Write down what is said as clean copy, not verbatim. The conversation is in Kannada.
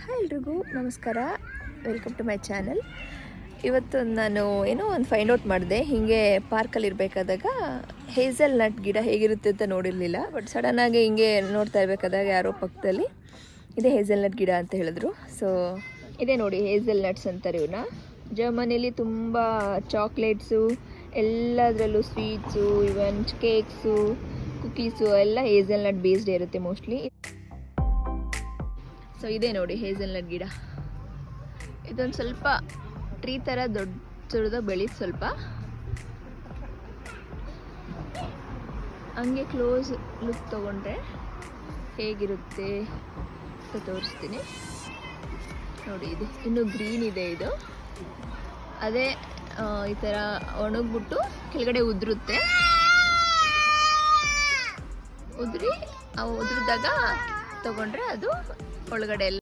ಹಾಯ್ ಎಲ್ರಿಗೂ ನಮಸ್ಕಾರ, ವೆಲ್ಕಮ್ ಟು ಮೈ ಚಾನಲ್. ಇವತ್ತು ನಾನು ಏನೋ ಒಂದು ಫೈಂಡ್ ಔಟ್ ಮಾಡಿದೆ. ಹೀಗೆ ಪಾರ್ಕಲ್ಲಿ ಇರಬೇಕಾದಾಗ ಹೇಸಲ್ ನಟ್ ಗಿಡ ಹೇಗಿರುತ್ತೆ ಅಂತ ನೋಡಿರಲಿಲ್ಲ. ಬಟ್ ಸಡನ್ನಾಗಿ ಹಿಂಗೆ ನೋಡ್ತಾ ಇರಬೇಕಾದಾಗ ಯಾರೋ ಪಕ್ಕದಲ್ಲಿ ಇದೇ ಹೇಸಲ್ ನಟ್ ಗಿಡ ಅಂತ ಹೇಳಿದ್ರು. ಸೊ ಇದೇ ನೋಡಿ ಹೇಸಲ್ ನಟ್ಸ್ ಅಂತಾರೆ ಇವನ್ನ. ಜರ್ಮನಿಯಲ್ಲಿ ತುಂಬ ಚಾಕ್ಲೇಟ್ಸು, ಎಲ್ಲದರಲ್ಲೂ ಸ್ವೀಟ್ಸು, ಇವನ್ ಕೇಕ್ಸು, ಕುಕೀಸು ಎಲ್ಲ ಹೇಸಲ್ ನಟ್ ಬೇಸ್ಡ್ ಇರುತ್ತೆ ಮೋಸ್ಟ್ಲಿ. ಸೊ ಇದೇ ನೋಡಿ ಹೇಸಲ್ ನಟ್ ಗಿಡ. ಇದೊಂದು ಸ್ವಲ್ಪ ಟ್ರೀ ಥರ ದೊಡ್ಡದ ಬೆಳೀತು. ಸ್ವಲ್ಪ ಹಂಗೆ ಕ್ಲೋಸ್ ಲುಕ್ ತೊಗೊಂಡ್ರೆ ಹೇಗಿರುತ್ತೆ ಅಂತ ತೋರಿಸ್ತೀನಿ ನೋಡಿ. ಇದು ಇನ್ನೂ ಗ್ರೀನ್ ಇದೆ. ಇದು ಅದೇ ಈ ಥರ ಒಣಗ್ಬಿಟ್ಟು ಕೆಳಗಡೆ ಉದುರುತ್ತೆ. ಉದುರಿದಾಗ ತಗೊಂಡ್ರೆ ಅದು ಒಳಗಡೆ ಎಲ್ಲ